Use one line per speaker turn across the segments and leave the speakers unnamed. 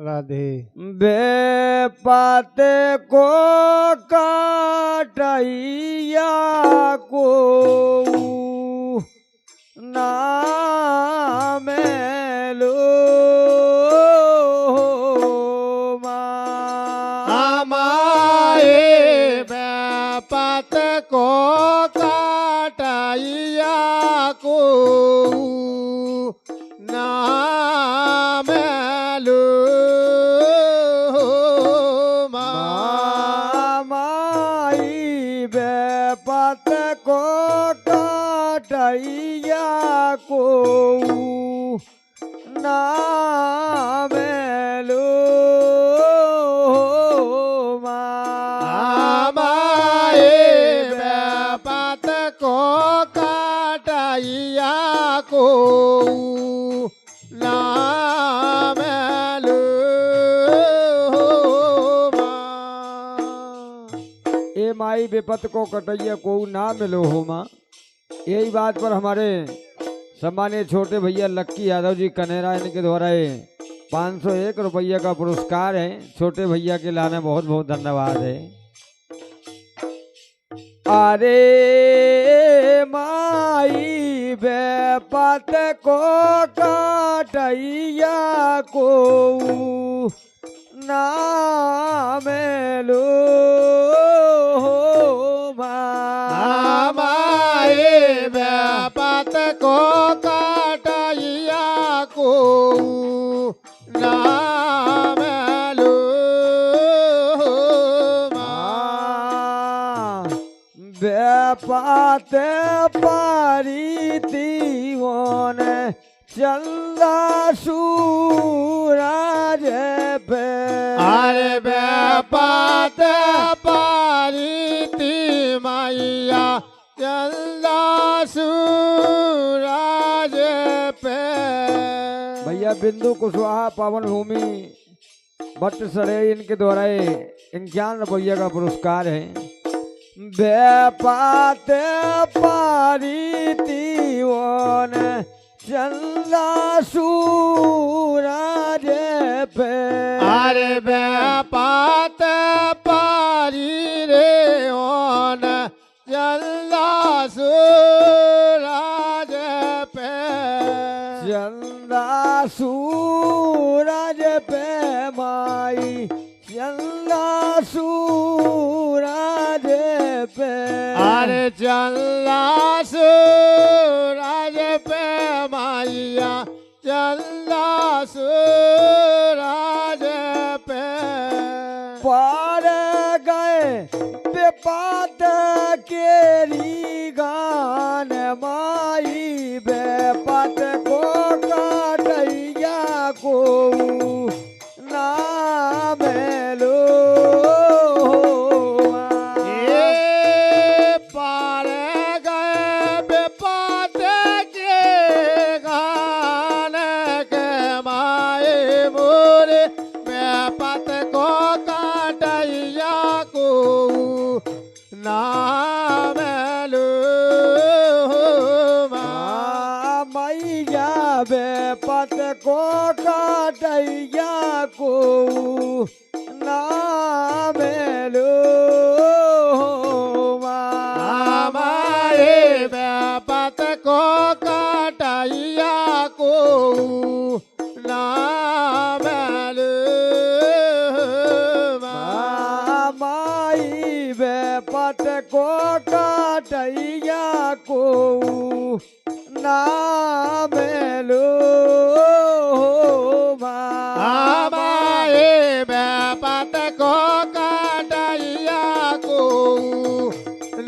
राधे।
बेपत को काटैया को नाम लो
हमारे बेपत को काटैया को नाम लो
माई बेपत को काटैया को नाम लो
हमारे बेपत को काटैया को नाम लो
ए माई बेपत को कटैया को ना मिलो हो माँ। यही बात पर हमारे सम्मानीय छोटे भैया लक्की यादव जी कनेरा इनके द्वारा 501 रुपया का पुरस्कार है। छोटे भैया के लाने बहुत बहुत धन्यवाद है। अरे माई बेपत को काटैया को नाम लो
हमारे बेपत को काटैया को नाम लो
बेपत पारी दीवन चंदा सूरज पे
अरे बेपत पारी ती मैया चंदा सूरज पे।
भैया बिंदु कुशवाहा पावन भूमि भट्ट सड़े इनके द्वारा 51 रुपया का पुरस्कार है। बेपत पारी दीवन चंदा सूरज पे
अरे बेपत पारी रे ओन चंदा सूरज पे
चंदा सूरज पे माई चंदा सूरज पे
अरे चंदा सूरज पे मैया चंदा सूरज पे
पार गए बेपत केरी गान माई बेपत को काटैया को नाम लो
ये पार गए बेपत के गान के माए मोरे बेपत को काटैया को नाम लो
मैया बेपत को काटैया को नाम लो
हमारे बेपत को काटैया को नाम लो
माई बेपत को काटैया को नाम लो
हमारे बेपत को काटैया को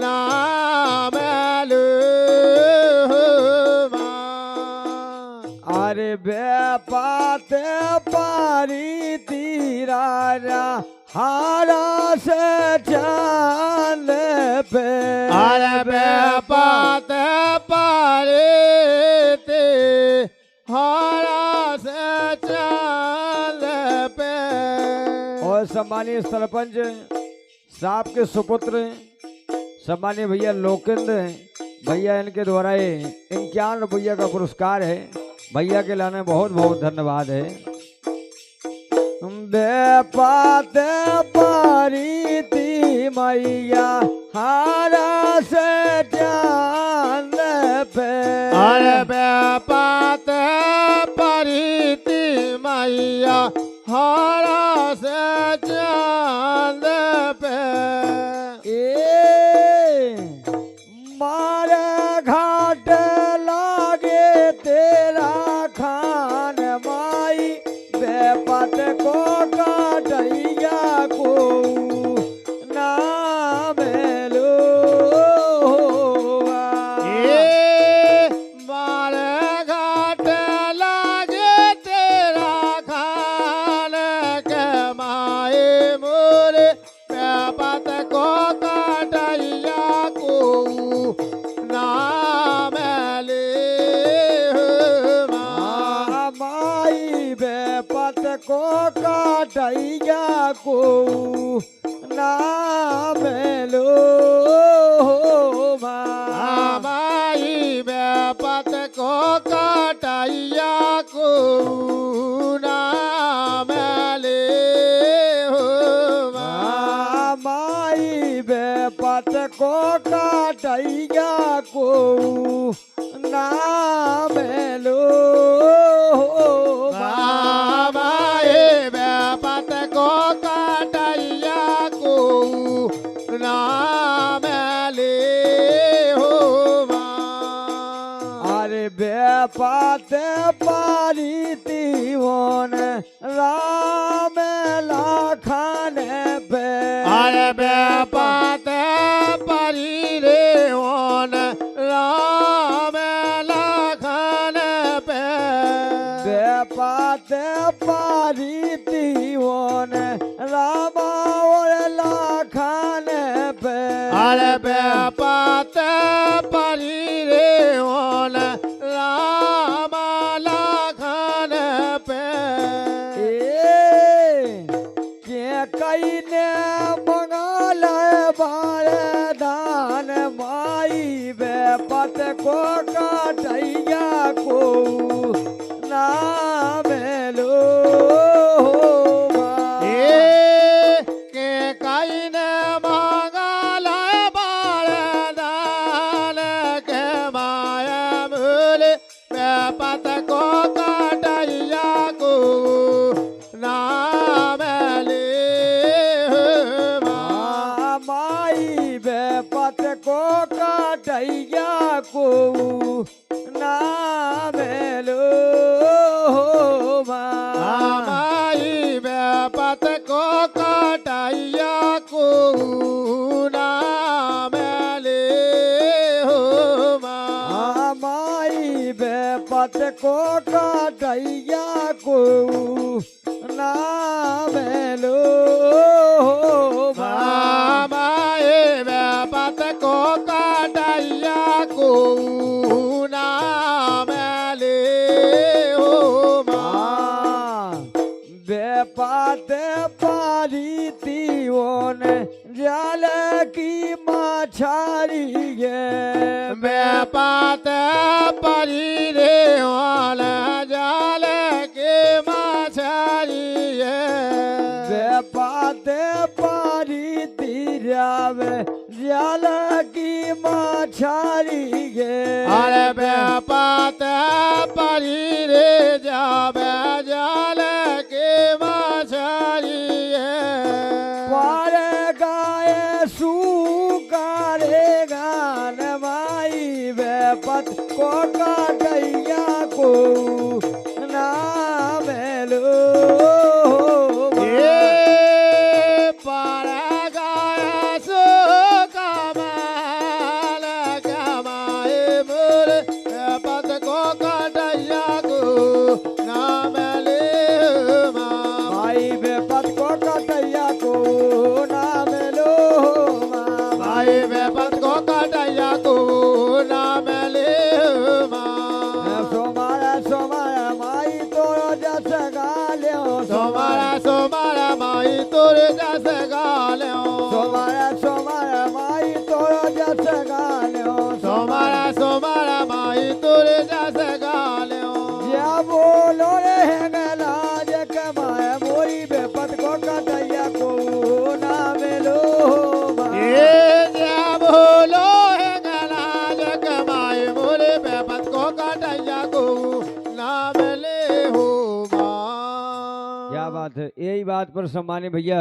नाम लो
अरे बेपत पारी तीरा हारा से चांद पे
अरे बेपत पारे ते हारा से चांद पे।
और सम्मानीय सरपंच साहब के सुपुत्र सम्मानीय भैया लोकेंद्र भैया इनके द्वारा 51 रुपया का पुरस्कार है। भैया के लाने बहुत बहुत धन्यवाद है। बेपात परीति मैया हारा से चांद पे
अरे बेपात परीति मैया हारा से चांद पे
मारे घाट लागे तेरा खान माई बेपत को काटैया को नाम लो
मारे घाट लागे तेरा खान के माए मोरे बेपत को काटैया को नाम ले
माई बेपत को काटैया को नाम लो
माई बेपत को काटैया को नाम ले
माई बेपत को काटैया को नाम लो
माए बेपत को काटैया को नाम ले
अरे बेपत पारीति वन राम लाखन पे
अरे बेपत परी रे वन राम लखन पे
बेपत पारीति वन राम और लाखन पे
अरे बेपत परी रे वन राम लखन पे
के कईने मंगल वरदान माई बेपत को काटैया को नाम लो
के कईन मंगल वरदान के माया मूल बेपत को काटैया को नाम ले
माई बेपत को काटैया को नाम लो
माई बेपत को काटैया को नाम ले
माई बेपत को काटैया को नाम लो
माए बेपत को काटैया को नाम ले
बेपत पारीति वन जाल की मछारी
बेपत परी रे वाल जाल के मछरी
बेपत पारीति रावे जाल की मछारी
अरे बेपत परी रे जावे जाल के मछरी
पार गाय सुकारे गान माई बेपत को काटैया को नाम लो
पारा गाय सो कमाल कमाए मोर बेपत को काटैया को नाम ले
माई बेपत को काटैया को नाम लो
माई बेपत को काटैया को नाम ले
सोमारा सोमारा माई तोरो जस गाल्यो
सोमारा सोमारा माई तोर जस गाल्यो
सोमारा सोमारा माई तोरो जस गाल्यो
सोमारा सोमारा माई तोर जस गाल्यो
या बोलो रे हेंगला जे कमाए मोरी क्या बात है। यही बात पर सम्मानित भैया